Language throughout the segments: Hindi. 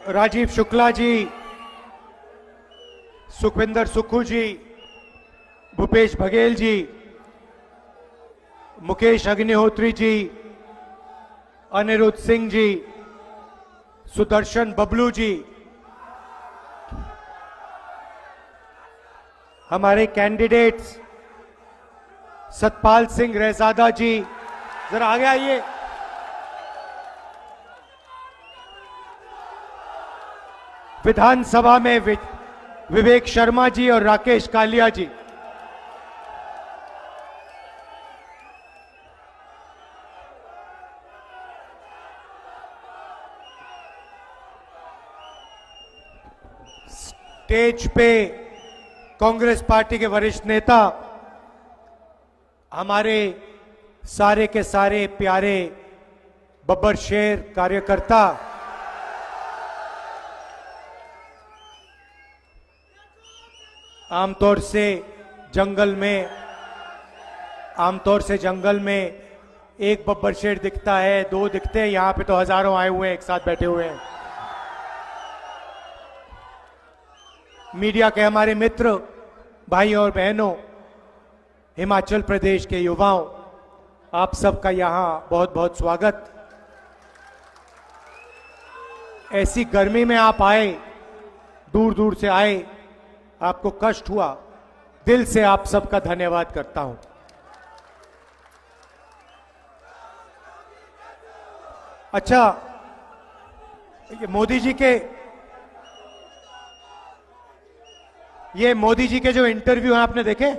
राजीव शुक्ला जी, सुखविंदर सुक्खू जी, भूपेश बघेल जी, मुकेश अग्निहोत्री जी, अनिरुद्ध सिंह जी, सुदर्शन बबलू जी, हमारे कैंडिडेट्स सतपाल सिंह रहजादा जी, जरा आगे आइए। विधानसभा में विवेक शर्मा जी और राकेश कालिया जी, स्टेज पे कांग्रेस पार्टी के वरिष्ठ नेता, हमारे सारे के सारे प्यारे बब्बर शेर कार्यकर्ता, आमतौर से जंगल में एक बब्बर शेर दिखता है, दो दिखते हैं, यहां पे तो हजारों आए हुए हैं, एक साथ बैठे हुए हैं। मीडिया के हमारे मित्र, भाई और बहनों, हिमाचल प्रदेश के युवाओं, आप सबका यहां बहुत बहुत स्वागत। ऐसी गर्मी में आप आए, दूर दूर से आए, आपको कष्ट हुआ, दिल से आप सबका धन्यवाद करता हूं। अच्छा, मोदी जी के जो इंटरव्यू हैं आपने देखे?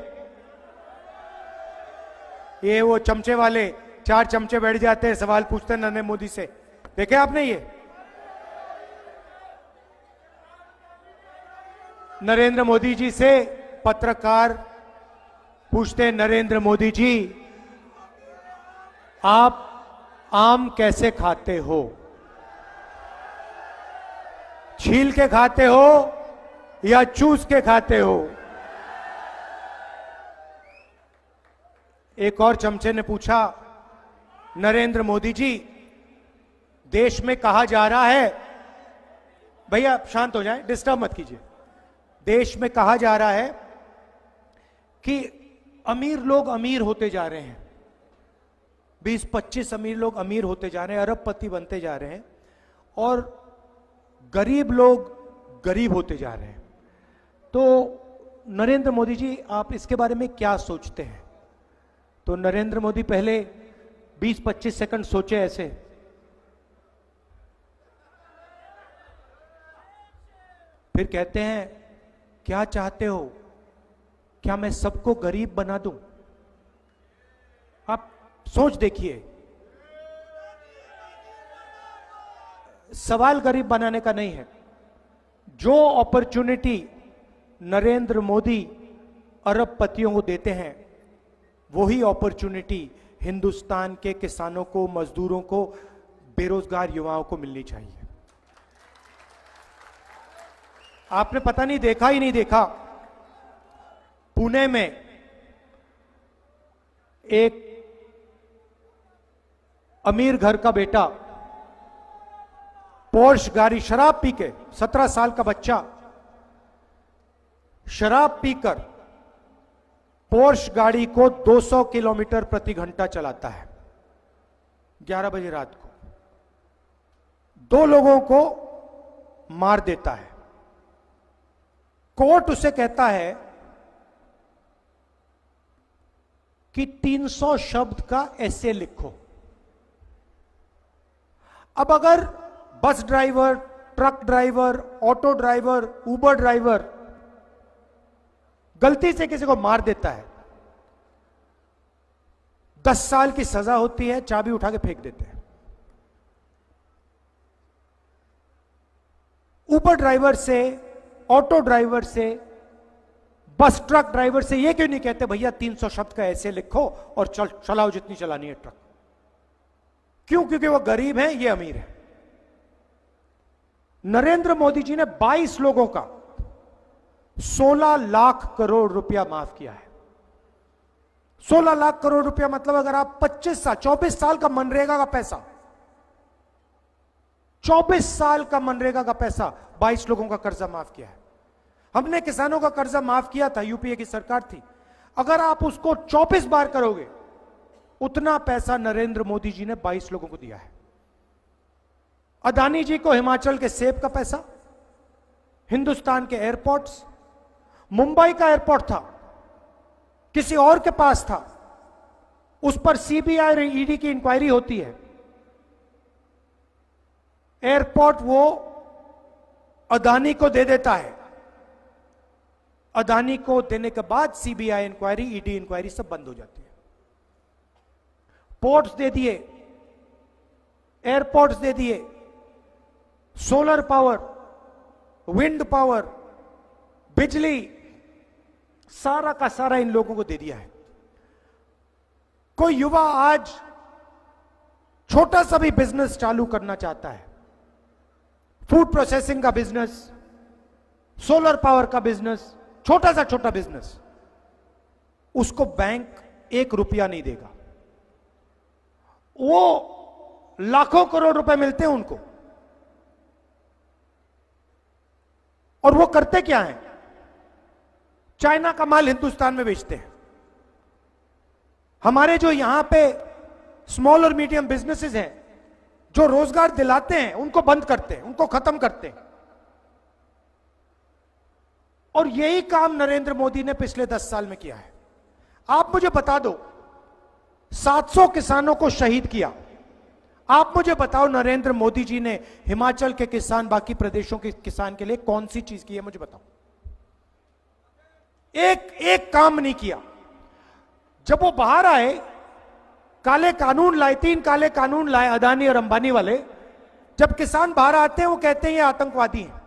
ये वो चमचे वाले 4 चमचे बैठ जाते हैं, सवाल पूछते हैं नरेंद्र मोदी से, देखे आपने? ये नरेंद्र मोदी जी से पत्रकार पूछते हैं, नरेंद्र मोदी जी आप आम कैसे खाते हो? छील के खाते हो या चूस के खाते हो? एक और चमचे ने पूछा, नरेंद्र मोदी जी देश में कहा जा रहा है, भैया शांत हो जाएं, डिस्टर्ब मत कीजिए। देश में कहा जा रहा है कि अमीर लोग अमीर होते जा रहे हैं, 20-25 अमीर लोग अमीर होते जा रहे हैं, अरबपति बनते जा रहे हैं, और गरीब लोग गरीब होते जा रहे हैं। तो नरेंद्र मोदी जी आप इसके बारे में क्या सोचते हैं? तो नरेंद्र मोदी पहले 20-25 सेकंड सोचे ऐसे, फिर कहते हैं क्या चाहते हो, क्या मैं सबको गरीब बना दूं? आप सोच देखिए, सवाल गरीब बनाने का नहीं है। जो अपॉर्चुनिटी नरेंद्र मोदी अरबपतियों को देते हैं, वही अपॉर्चुनिटी हिंदुस्तान के किसानों को, मजदूरों को, बेरोजगार युवाओं को मिलनी चाहिए। आपने पता नहीं देखा ही नहीं देखा, पुणे में एक अमीर घर का बेटा पोर्श गाड़ी, शराब पी के, 17 साल का बच्चा शराब पीकर पोर्श गाड़ी को 200 किलोमीटर प्रति घंटा चलाता है 11 बजे रात को, 2 लोगों को मार देता है। कोर्ट उसे कहता है कि 300 शब्द का एसे लिखो। अब अगर bus driver, truck driver, auto driver, Uber driver गलती से किसी को मार देता है, 10 साल की सजा होती है, चाबी उठा के फेंक देते हैं। उबर ड्राइवर से, ऑटो ड्राइवर से, बस ट्रक ड्राइवर से ये क्यों नहीं कहते भैया 300 शब्द का ऐसे लिखो और चलाओ जितनी चलानी है ट्रक? क्यों? क्योंकि वो गरीब है, ये अमीर है। नरेंद्र मोदी जी ने 22 लोगों का 16 लाख करोड़ रुपया माफ किया है। 16 लाख करोड़ रुपया मतलब अगर आप 24 साल का मनरेगा का पैसा 24 साल का मनरेगा का पैसा 22 लोगों का कर्जा माफ किया है। हमने किसानों का कर्जा माफ किया था, यूपीए की सरकार थी। अगर आप उसको 24 बार करोगे, उतना पैसा नरेंद्र मोदी जी ने 22 लोगों को दिया है। अदानी जी को हिमाचल के सेब का पैसा, हिंदुस्तान के एयरपोर्ट्स, मुंबई का एयरपोर्ट था, किसी और के पास था, उस पर सीबीआई और ईडी की इंक्वायरी होती है। एयरपोर्ट वो अदानी को दे देता है। अदानी को देने के बाद सीबीआई इंक्वायरी, ईडी इंक्वायरी सब बंद हो जाती है। पोर्ट्स दे दिए, एयरपोर्ट्स दे दिए, सोलर पावर, विंड पावर, बिजली, सारा का सारा इन लोगों को दे दिया है। कोई युवा आज छोटा सा भी बिजनेस चालू करना चाहता है, फूड प्रोसेसिंग का बिजनेस, सोलर पावर का बिजनेस, छोटा सा छोटा बिजनेस, उसको बैंक 1 रुपया नहीं देगा। वो लाखों करोड़ रुपए मिलते हैं उनको, और वो करते क्या है? चाइना का माल हिंदुस्तान में बेचते हैं। हमारे जो यहां पे स्मॉल और मीडियम बिजनेसेस हैं, जो रोजगार दिलाते हैं, उनको बंद करते हैं, उनको खत्म करते हैं। और यही काम नरेंद्र मोदी ने पिछले 10 साल में किया है। आप मुझे बता दो, 700 किसानों को शहीद किया। आप मुझे बताओ, नरेंद्र मोदी जी ने हिमाचल के किसान, बाकी प्रदेशों के किसान के लिए कौन सी चीज की है? मुझे बताओ। एक काम नहीं किया। जब वो बाहर आए, काले कानून लाए, 3 काले कानून लाए अदानी और अंबानी वाले। जब किसान बाहर आते हैं, वो कहते हैं ये आतंकवादी हैं।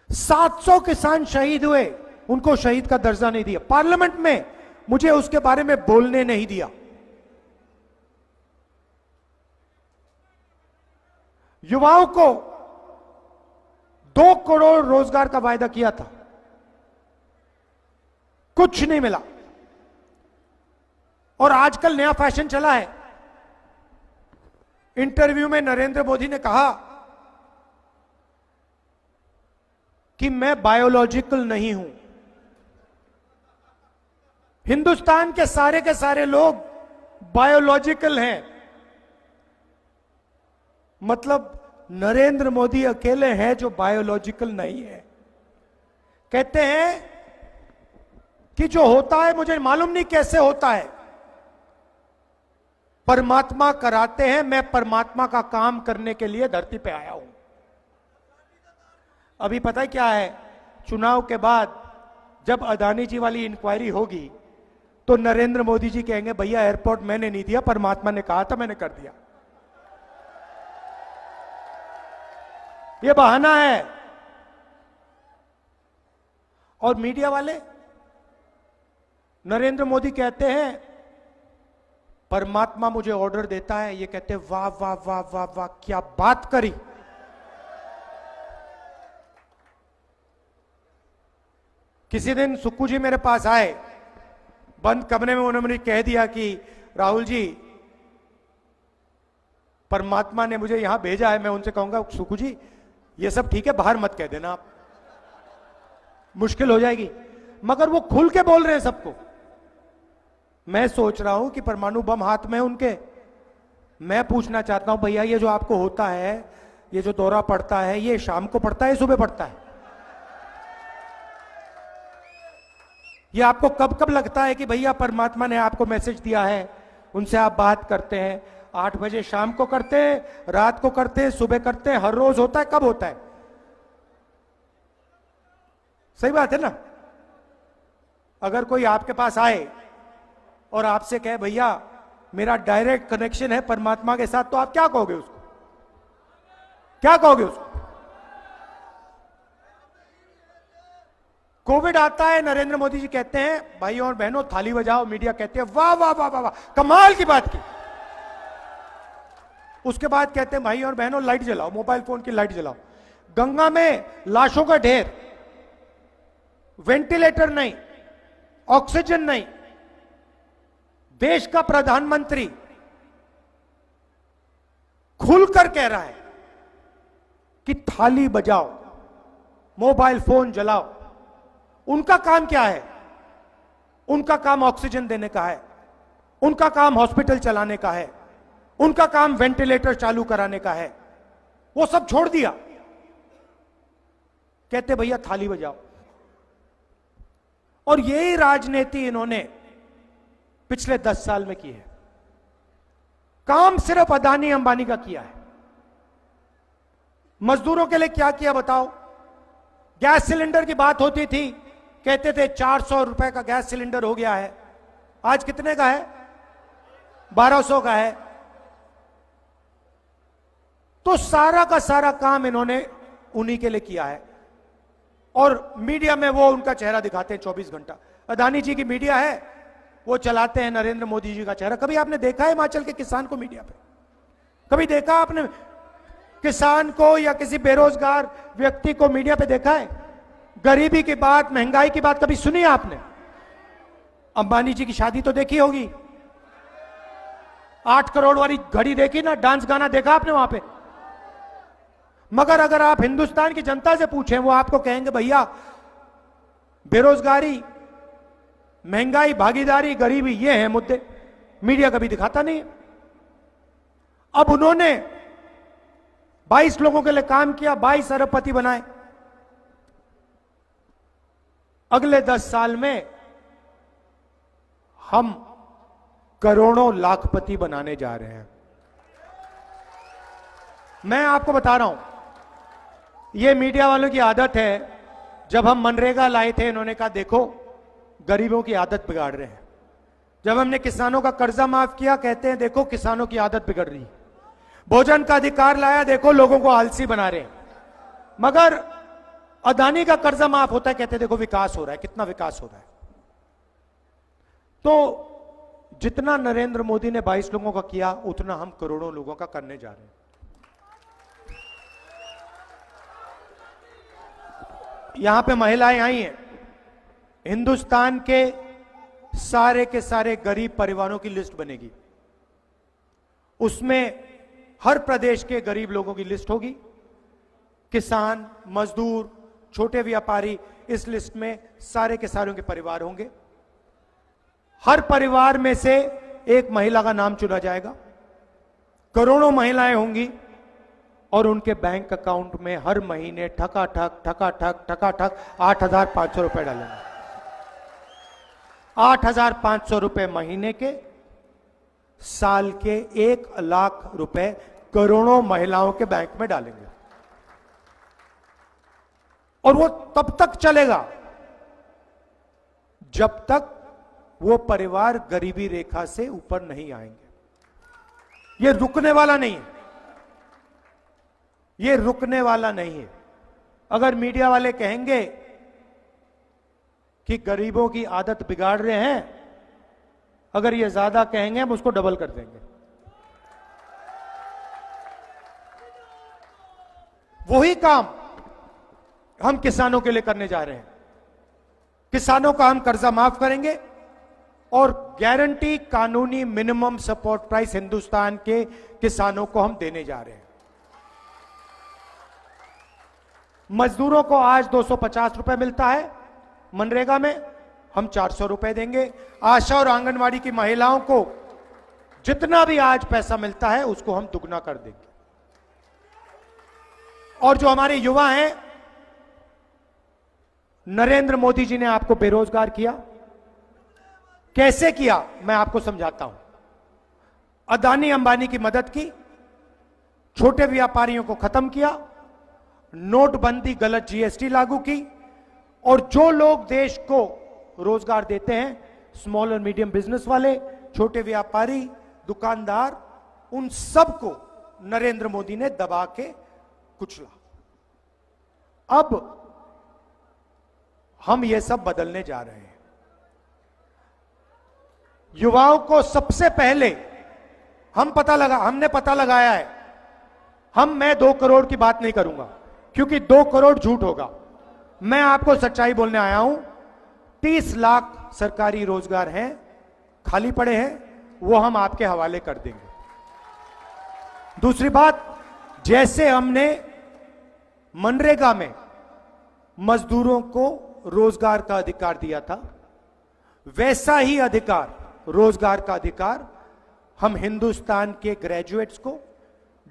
700 किसान शहीद हुए, उनको शहीद का दर्जा नहीं दिया। पार्लियामेंट में मुझे उसके बारे में बोलने नहीं दिया। युवाओं को 2 करोड़ रोजगार का वायदा किया था, कुछ नहीं मिला। और आजकल नया फैशन चला है। इंटरव्यू में नरेंद्र मोदी ने कहा कि मैं बायोलॉजिकल नहीं हूं। हिंदुस्तान के सारे लोग बायोलॉजिकल हैं। मतलब नरेंद्र मोदी अकेले हैं जो बायोलॉजिकल नहीं है। कहते हैं कि जो होता है मुझे मालूम नहीं कैसे होता है, परमात्मा कराते हैं, मैं परमात्मा का काम करने के लिए धरती पे आया हूं। अभी पता है क्या है? चुनाव के बाद जब अदानी जी वाली इंक्वायरी होगी, तो नरेंद्र मोदी जी कहेंगे भैया एयरपोर्ट मैंने नहीं दिया, परमात्मा ने कहा था, मैंने कर दिया। ये बहाना है। और मीडिया वाले, नरेंद्र मोदी कहते हैं परमात्मा मुझे ऑर्डर देता है, ये कहते हैं वाह वाह वाह वाह वाह, क्या बात करी। किसी दिन सुक्कू जी मेरे पास आए, बंद कमरे में उन्होंने कह दिया कि राहुल जी, परमात्मा ने मुझे यहां भेजा है। मैं उनसे कहूंगा सुक्कू जी ये सब ठीक है, बाहर मत कह देना, आप मुश्किल हो जाएगी। मगर वो खुल के बोल रहे हैं सबको। मैं सोच रहा हूं कि परमाणु बम हाथ में है उनके। मैं पूछना चाहता हूं भैया, ये जो आपको होता है, ये जो दौरा पड़ता है, ये शाम को पड़ता है, सुबह पड़ता है? ये आपको कब कब लगता है कि भैया परमात्मा ने आपको मैसेज दिया है, उनसे आप बात करते हैं? 8 बजे शाम को करते हैं, रात को करते हैं, सुबह करते हैं, हर रोज होता है? कब होता है? सही बात है ना? अगर कोई आपके पास आए और आपसे कहे भैया मेरा डायरेक्ट कनेक्शन है परमात्मा के साथ, तो आप क्या कहोगे उसको? क्या कहोगे उसको? कोविड आता है, नरेंद्र मोदी जी कहते हैं भाइयों और बहनों थाली बजाओ, मीडिया कहते हैं वाह वाह वाह वाह वाह, कमाल की बात की। उसके बाद कहते हैं भाइयों और बहनों लाइट जलाओ, मोबाइल फोन की लाइट जलाओ। गंगा में लाशों का ढेर, वेंटिलेटर नहीं, ऑक्सीजन नहीं, देश का प्रधानमंत्री खुलकर कह रहा है कि थाली बजाओ, मोबाइल फोन जलाओ। उनका काम क्या है? उनका काम ऑक्सीजन देने का है, उनका काम हॉस्पिटल चलाने का है, उनका काम वेंटिलेटर चालू कराने का है। वो सब छोड़ दिया, कहते भैया थाली बजाओ। और यही राजनीति इन्होंने पिछले 10 साल में की है। काम सिर्फ अदानी अंबानी का किया है। मजदूरों के लिए क्या किया बताओ? गैस सिलेंडर की बात होती थी, कहते थे 400 रुपए का गैस सिलेंडर हो गया है। आज कितने का है? 1200 का है। तो सारा का सारा काम इन्होंने उन्हीं के लिए किया है। और मीडिया में वो उनका चेहरा दिखाते हैं 24 घंटा। अदानी जी की मीडिया है, वो चलाते हैं नरेंद्र मोदी जी का चेहरा। कभी आपने देखा है हिमाचल के किसान को मीडिया पे? कभी देखा आपने किसान को या किसी बेरोजगार व्यक्ति को मीडिया पे देखा है? गरीबी की बात, महंगाई की बात कभी सुनी है आपने? अंबानी जी की शादी तो देखी होगी, 8 करोड़ वाली घड़ी देखी ना, डांस गाना देखा आपने वहां पे? मगर अगर आप हिंदुस्तान की जनता से पूछें, वो आपको कहेंगे भैया बेरोजगारी, महंगाई, भागीदारी, गरीबी, ये हैं मुद्दे। मीडिया कभी दिखाता नहीं है। अब उन्होंने 22 लोगों के लिए काम किया, 22 अरबपति बनाए। अगले 10 साल में हम करोड़ों लाखपति बनाने जा रहे हैं। मैं आपको बता रहा हूं, यह मीडिया वालों की आदत है। जब हम मनरेगा लाए थे, इन्होंने कहा देखो गरीबों की आदत बिगाड़ रहे हैं। जब हमने किसानों का कर्जा माफ किया, कहते हैं देखो किसानों की आदत बिगड़ रही है। भोजन का अधिकार लाया, देखो लोगों को आलसी बना रहे हैं। मगर अदानी का कर्जा माफ होता है, कहते हैं देखो विकास हो रहा है, कितना विकास हो रहा है। तो जितना नरेंद्र मोदी ने 22 लोगों का किया, उतना हम करोड़ों लोगों का करने जा रहे हैं। यहां पे महिलाएं आई हैं। हिंदुस्तान के सारे गरीब परिवारों की लिस्ट बनेगी। उसमें हर प्रदेश के गरीब लोगों की लिस्ट होगी। किसान, मजदूर, छोटे व्यापारी, इस लिस्ट में सारे के सारों के परिवार होंगे। हर परिवार में से एक महिला का नाम चुना जाएगा। करोड़ों महिलाएं होंगी और उनके बैंक अकाउंट में हर महीने ठकाठक 8,500 रुपए डालेंगे। 8,500 रुपए महीने के, साल के 1 लाख रुपए करोड़ों महिलाओं के बैंक में डालेंगे। और वो तब तक चलेगा जब तक वो परिवार गरीबी रेखा से ऊपर नहीं आएंगे। ये रुकने वाला नहीं है, ये रुकने वाला नहीं है। अगर मीडिया वाले कहेंगे कि गरीबों की आदत बिगाड़ रहे हैं, अगर ये ज्यादा कहेंगे हम उसको डबल कर देंगे। वही काम हम किसानों के लिए करने जा रहे हैं। किसानों का हम कर्जा माफ करेंगे और गारंटी कानूनी मिनिमम सपोर्ट प्राइस हिंदुस्तान के किसानों को हम देने जा रहे हैं। मजदूरों को आज 250 रुपए मिलता है मनरेगा में, हम 400 रुपए देंगे। आशा और आंगनवाड़ी की महिलाओं को जितना भी आज पैसा मिलता है उसको हम दुगना कर देंगे। और जो हमारे युवा हैं, नरेंद्र मोदी जी ने आपको बेरोजगार किया। कैसे किया मैं आपको समझाता हूं। अदानी अंबानी की मदद की, छोटे व्यापारियों को खत्म किया, नोटबंदी, गलत जीएसटी लागू की, और जो लोग देश को रोजगार देते हैं, स्मॉल और मीडियम बिजनेस वाले, छोटे व्यापारी, दुकानदार, उन सबको नरेंद्र मोदी ने दबा के कुचला। अब हम ये सब बदलने जा रहे हैं। युवाओं को सबसे पहले हमने पता लगाया है। मैं 2 करोड़ की बात नहीं करूंगा क्योंकि 2 करोड़ झूठ होगा। मैं आपको सच्चाई बोलने आया हूं। 30 लाख सरकारी रोजगार हैं, खाली पड़े हैं, वो हम आपके हवाले कर देंगे। दूसरी बात, जैसे हमने मनरेगा में मजदूरों को रोजगार का अधिकार दिया था, वैसा ही अधिकार, रोजगार का अधिकार हम हिंदुस्तान के ग्रेजुएट्स को,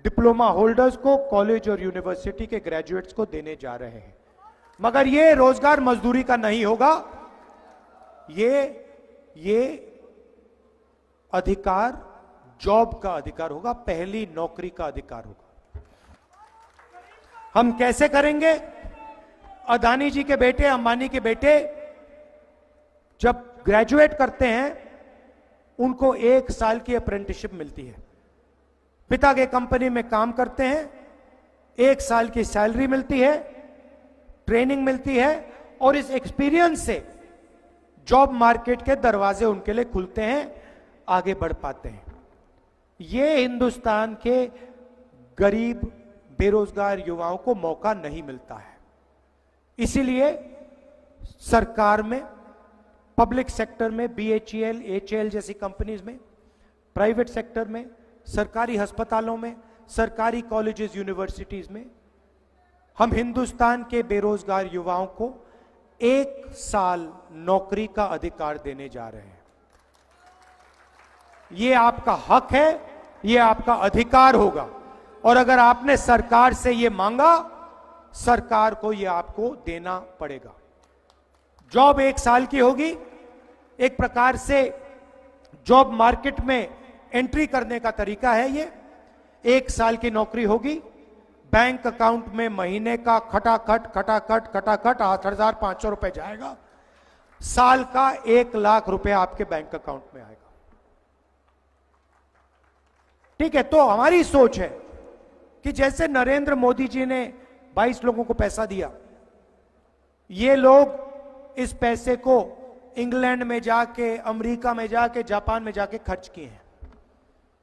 डिप्लोमा होल्डर्स को, कॉलेज और यूनिवर्सिटी के ग्रेजुएट्स को देने जा रहे हैं। मगर ये रोजगार मजदूरी का नहीं होगा, ये अधिकार जॉब का अधिकार होगा, पहली नौकरी का अधिकार होगा। हम कैसे करेंगे? अदानी जी के बेटे, अंबानी के बेटे जब ग्रेजुएट करते हैं, उनको 1 साल की अप्रेंटिसशिप मिलती है। पिता के कंपनी में काम करते हैं, 1 साल की सैलरी मिलती है, ट्रेनिंग मिलती है, और इस एक्सपीरियंस से जॉब मार्केट के दरवाजे उनके लिए खुलते हैं, आगे बढ़ पाते हैं। ये हिंदुस्तान के गरीब बेरोजगार युवाओं को मौका नहीं मिलता है। इसीलिए सरकार में, पब्लिक सेक्टर में, BHEL, HAL जैसी कंपनीज में, प्राइवेट सेक्टर में, सरकारी अस्पतालों में, सरकारी कॉलेजेस, यूनिवर्सिटीज में हम हिंदुस्तान के बेरोजगार युवाओं को 1 साल नौकरी का अधिकार देने जा रहे हैं। यह आपका हक है, यह आपका अधिकार होगा, और अगर आपने सरकार से यह मांगा, सरकार को यह आपको देना पड़ेगा। जॉब 1 साल की होगी, एक प्रकार से जॉब मार्केट में एंट्री करने का तरीका है ये। 1 साल की नौकरी होगी, बैंक अकाउंट में महीने का खटाखट 8,500 रुपए जाएगा, साल का 1 लाख रुपए आपके बैंक अकाउंट में आएगा। ठीक है, तो हमारी सोच है कि जैसे नरेंद्र मोदी जी ने 22 लोगों को पैसा दिया, ये लोग इस पैसे को इंग्लैंड में जाके, अमेरिका में जाके, जापान में जाके खर्च किए हैं।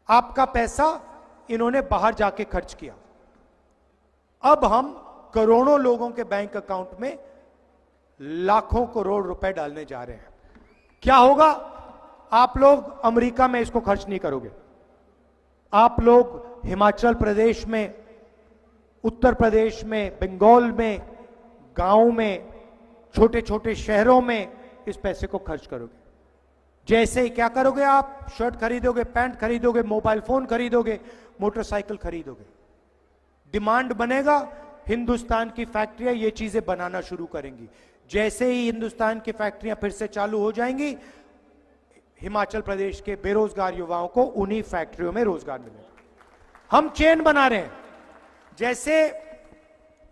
आपका पैसा इन्होंने बाहर जाके खर्च किया। अब हम करोड़ों लोगों के बैंक अकाउंट में लाखों करोड़ रुपए डालने जा रहे हैं। क्या होगा? आप लोग अमेरिका में इसको खर्च नहीं करोगे, आप लोग हिमाचल प्रदेश में, उत्तर प्रदेश में, बंगाल में, गांव में, छोटे छोटे शहरों में इस पैसे को खर्च करोगे। जैसे ही क्या करोगे? आप शर्ट खरीदोगे, पैंट खरीदोगे, मोबाइल फोन खरीदोगे, मोटरसाइकिल खरीदोगे। डिमांड बनेगा, हिंदुस्तान की फैक्ट्रियां ये चीजें बनाना शुरू करेंगी। जैसे ही हिंदुस्तान की फैक्ट्रियां फिर से चालू हो जाएंगी, हिमाचल प्रदेश के बेरोजगार युवाओं को उन्हीं फैक्ट्रियों में रोजगार मिलेगा। हम चेन बना रहे हैं। जैसे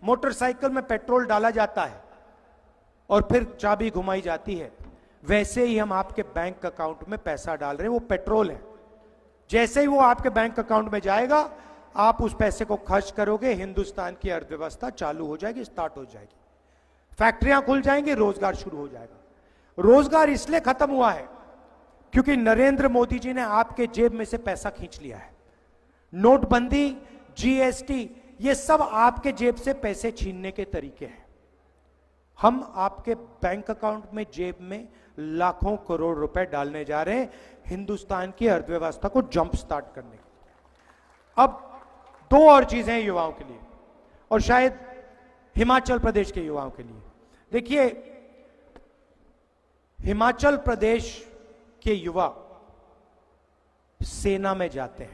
मोटरसाइकिल में पेट्रोल डाला जाता है और फिर चाबी घुमाई जाती है, वैसे ही हम आपके बैंक अकाउंट में पैसा डाल रहे हैं। वो पेट्रोल है, जैसे ही वो आपके बैंक अकाउंट में जाएगा, आप उस पैसे को खर्च करोगे, हिंदुस्तान की अर्थव्यवस्था चालू हो जाएगी, स्टार्ट हो जाएगी, फैक्ट्रियां खुल जाएंगी, रोजगार शुरू हो जाएगा। रोजगार इसलिए खत्म हुआ है क्योंकि नरेंद्र मोदी जी ने आपके जेब में से पैसा खींच लिया है। नोटबंदी, GST, ये सब आपके जेब से पैसे छीनने के तरीके हैं। हम आपके बैंक अकाउंट में, जेब में लाखों करोड़ रुपए डालने जा रहे हैं, हिंदुस्तान की अर्थव्यवस्था को जंप स्टार्ट करने के लिए। अब 2 और चीजें हैं युवाओं के लिए, और शायद हिमाचल प्रदेश के युवाओं के लिए। देखिए, हिमाचल प्रदेश के युवा सेना में जाते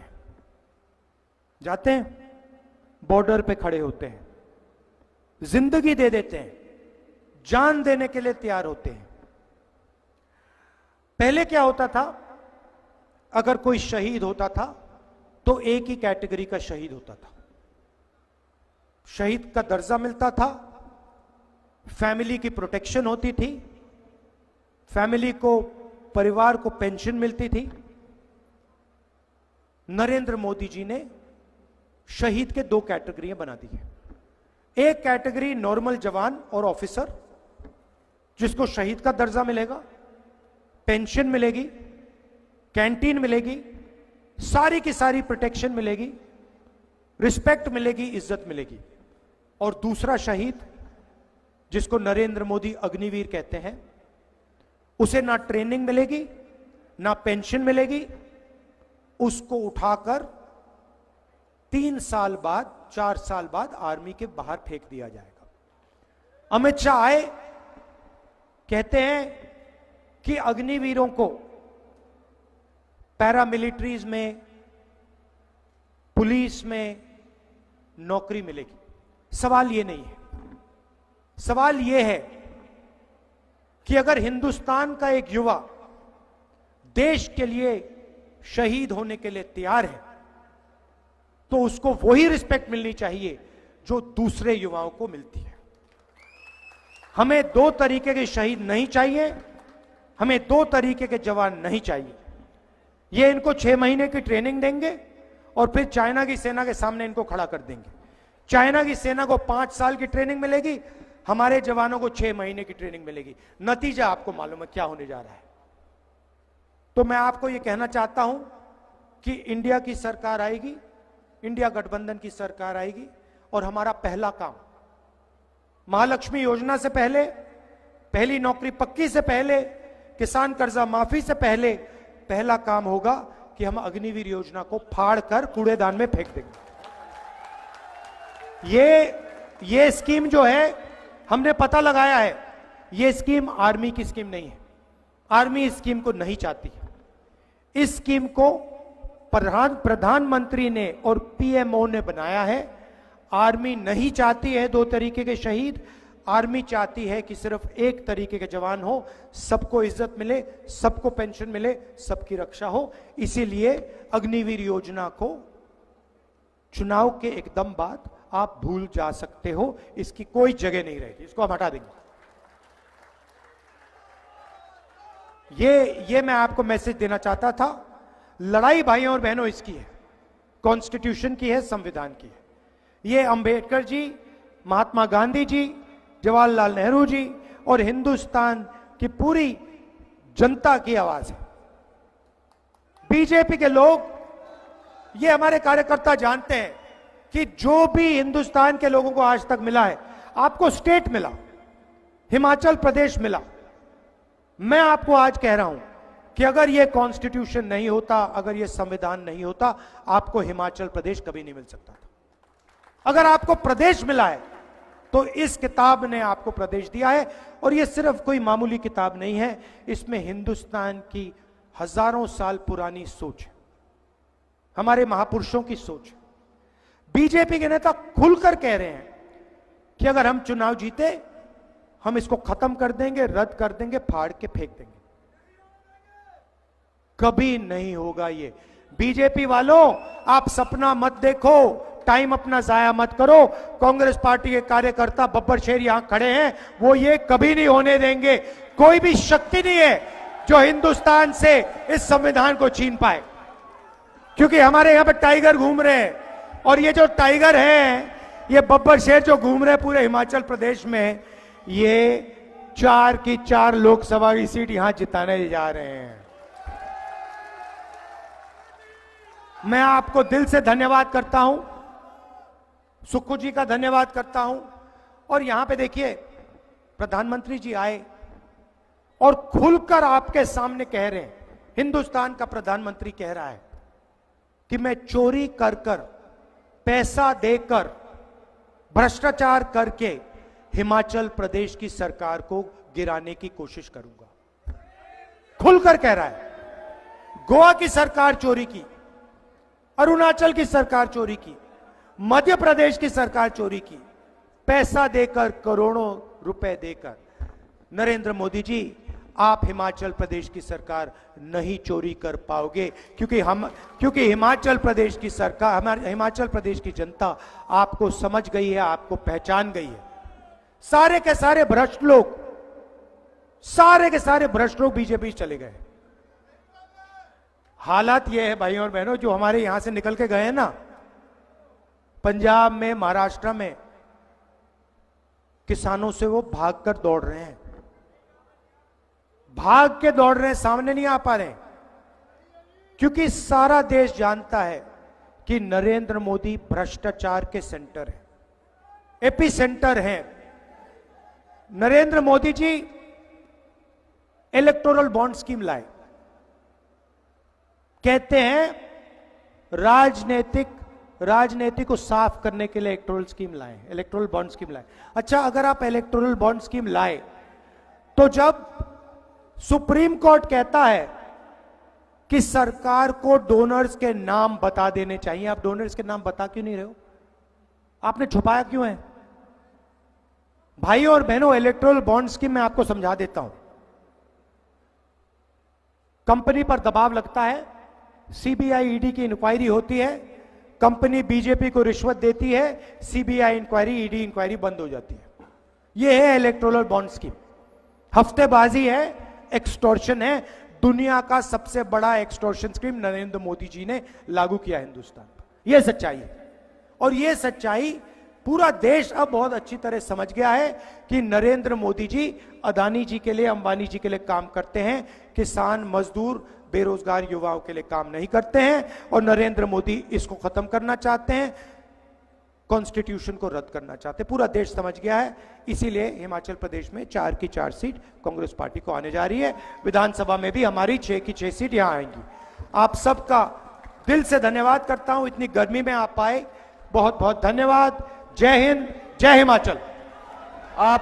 हैं, बॉर्डर पे खड़े होते हैं, जिंदगी दे देते हैं, जान देने के लिए तैयार होते हैं। पहले क्या होता था? अगर कोई शहीद होता था तो एक ही कैटेगरी का शहीद होता था, शहीद का दर्जा मिलता था, फैमिली की प्रोटेक्शन होती थी, फैमिली को, परिवार को पेंशन मिलती थी। नरेंद्र मोदी जी ने शहीद के 2 कैटेगरियां बना दी है। एक कैटेगरी नॉर्मल जवान और ऑफिसर, जिसको शहीद का दर्जा मिलेगा, पेंशन मिलेगी, कैंटीन मिलेगी, सारी की सारी प्रोटेक्शन मिलेगी, रिस्पेक्ट मिलेगी, इज्जत मिलेगी। और दूसरा शहीद, जिसको नरेंद्र मोदी अग्निवीर कहते हैं, उसे ना ट्रेनिंग मिलेगी, ना पेंशन मिलेगी, उसको उठाकर 3 साल बाद 4 साल बाद आर्मी के बाहर फेंक दिया जाएगा। अमित शाह आए, कहते हैं कि अग्निवीरों को पैरामिलिट्रीज में, पुलिस में नौकरी मिलेगी। सवाल यह नहीं है, सवाल यह है कि अगर हिंदुस्तान का एक युवा देश के लिए शहीद होने के लिए तैयार है तो उसको वही रिस्पेक्ट मिलनी चाहिए जो दूसरे युवाओं को मिलती है। हमें 2 तरीके के शहीद नहीं चाहिए, हमें 2 तरीके के जवान नहीं चाहिए। ये इनको 6 महीने की ट्रेनिंग देंगे और फिर चाइना की सेना के सामने इनको खड़ा कर देंगे। चाइना की सेना को 5 साल की ट्रेनिंग मिलेगी, हमारे जवानों को 6 महीने की ट्रेनिंग मिलेगी। नतीजा आपको मालूम है क्या होने जा रहा है। तो मैं आपको यह कहना चाहता हूं कि इंडिया की सरकार आएगी, इंडिया गठबंधन की सरकार आएगी और हमारा पहला काम, महालक्ष्मी योजना से पहले, पहली नौकरी पक्की से पहले, किसान कर्जा माफी से पहले पहला काम होगा कि हम अग्निवीर योजना को फाड़ कर कूड़ेदान में फेंक देंगे। ये स्कीम जो है हमने पता लगाया है, ये स्कीम आर्मी की स्कीम नहीं है। आर्मी इस स्कीम को नहीं चाहती। इस स्कीम को प्रधानमंत्री ने और पीएमओ ने बनाया है। आर्मी नहीं चाहती है 2 तरीके के शहीद, आर्मी चाहती है कि सिर्फ 1 तरीके के जवान हो, सबको इज्जत मिले, सबको पेंशन मिले, सबकी रक्षा हो। इसीलिए अग्निवीर योजना को चुनाव के एकदम बाद आप भूल जा सकते हो, इसकी कोई जगह नहीं रहेगी, इसको हम हटा देंगे। ये मैं आपको मैसेज देना चाहता था। लड़ाई भाइयों और बहनों इसकी है, कॉन्स्टिट्यूशन की है, संविधान की है। ये अंबेडकर जी, महात्मा गांधी जी, जवाहरलाल नेहरू जी और हिंदुस्तान की पूरी जनता की आवाज है। बीजेपी के लोग, ये हमारे कार्यकर्ता जानते हैं कि जो भी हिंदुस्तान के लोगों को आज तक मिला है, आपको स्टेट मिला, हिमाचल प्रदेश मिला। मैं आपको आज कह रहा हूं कि अगर यह कॉन्स्टिट्यूशन नहीं होता, अगर यह संविधान नहीं होता, आपको हिमाचल प्रदेश कभी नहीं मिल सकता था। अगर आपको प्रदेश मिला है तो इस किताब ने आपको प्रदेश दिया है। और यह सिर्फ कोई मामूली किताब नहीं है, इसमें हिंदुस्तान की हजारों साल पुरानी सोच है, हमारे महापुरुषों की सोच है। बीजेपी के नेता खुलकर कह रहे हैं कि अगर हम चुनाव जीते, हम इसको खत्म कर देंगे, रद्द कर देंगे, फाड़ के फेंक देंगे। कभी नहीं होगा ये। बीजेपी वालों, आप सपना मत देखो, टाइम अपना जाया मत करो। कांग्रेस पार्टी के कार्यकर्ता बब्बर शेर यहां खड़े हैं, वो ये कभी नहीं होने देंगे। कोई भी शक्ति नहीं है जो हिंदुस्तान से इस संविधान को छीन पाए, क्योंकि हमारे यहां पर टाइगर घूम रहे हैं। और ये जो टाइगर हैं, ये बब्बर शेर जो घूम रहे हैं पूरे हिमाचल प्रदेश में, ये 4 की 4 लोकसभा की सीट यहां जिताने जा रहे हैं। मैं आपको दिल से धन्यवाद करता हूं, सुक्खू जी का धन्यवाद करता हूं। और यहां पे देखिए, प्रधानमंत्री जी आए और खुलकर आपके सामने कह रहे हैं, हिंदुस्तान का प्रधानमंत्री कह रहा है कि मैं चोरी कर कर, पैसा देकर, भ्रष्टाचार करके हिमाचल प्रदेश की सरकार को गिराने की कोशिश करूंगा। खुलकर कह रहा है। गोवा की सरकार चोरी की, अरुणाचल की सरकार चोरी की, मध्य प्रदेश की सरकार चोरी की, पैसा देकर, करोड़ों रुपए देकर। नरेंद्र मोदी जी, आप हिमाचल प्रदेश की सरकार नहीं चोरी कर पाओगे, क्योंकि हिमाचल प्रदेश की सरकार, हमारे हिमाचल प्रदेश की जनता आपको समझ गई है, आपको पहचान गई है। सारे के सारे भ्रष्ट लोग, सारे के सारे भ्रष्ट लोग बीजेपी चले गए। हालात यह है भाइयों और बहनों, जो हमारे यहां से निकल के गए हैं ना, पंजाब में, महाराष्ट्र में, किसानों से वो भागकर दौड़ रहे हैं, भाग के दौड़ रहे हैं, सामने नहीं आ पा रहे, क्योंकि सारा देश जानता है कि नरेंद्र मोदी भ्रष्टाचार के सेंटर है, एपी सेंटर है। Narendra Modi ji electoral bond scheme लाए, कहते हैं राजनीतिक राजनीति को साफ करने के लिए इलेक्टोरल स्कीम लाए, इलेक्टोरल बॉन्ड स्कीम लाए। अच्छा, अगर आप इलेक्टोरल बॉन्ड स्कीम लाए तो जब सुप्रीम कोर्ट कहता है कि सरकार को डोनर्स के नाम बता देने चाहिए, आप डोनर्स के नाम बता क्यों नहीं रहे हो? आपने छुपाया क्यों है? भाइयों और बहनों, इलेक्टोरल बॉन्ड स्कीम मैं आपको समझा देता हूं। कंपनी पर दबाव लगता है, सीबीआई ईडी की इंक्वायरी होती है, कंपनी बीजेपी को रिश्वत देती है, सीबीआई इंक्वायरी ईडी इंक्वायरी बंद हो जाती है। यह है इलेक्टोरल बॉन्ड स्कीम। हफ्तेबाजी है, एक्सटॉर्शन है। दुनिया का सबसे बड़ा एक्सटॉर्शन स्कीम नरेंद्र मोदी जी ने लागू किया हिंदुस्तान पर। यह सच्चाई है, और यह सच्चाई पूरा देश अब बहुत अच्छी तरह समझ गया है कि नरेंद्र मोदी जी अदानी जी के लिए, अंबानी जी के लिए काम करते हैं, किसान, मजदूर, बेरोजगार युवाओं के लिए काम नहीं करते हैं। और नरेंद्र मोदी इसको खत्म करना चाहते हैं, कॉन्स्टिट्यूशन को रद्द करना चाहते हैं। पूरा देश समझ गया है। इसीलिए हिमाचल प्रदेश में 4 की 4 सीट कांग्रेस पार्टी को आने जा रही है। विधानसभा में भी हमारी 6 की 6 सीट यहां आएंगी। आप सबका दिल से धन्यवाद करता हूं, इतनी गर्मी में आप आए, बहुत बहुत धन्यवाद। जय हिंद, जय हिमाचल। आप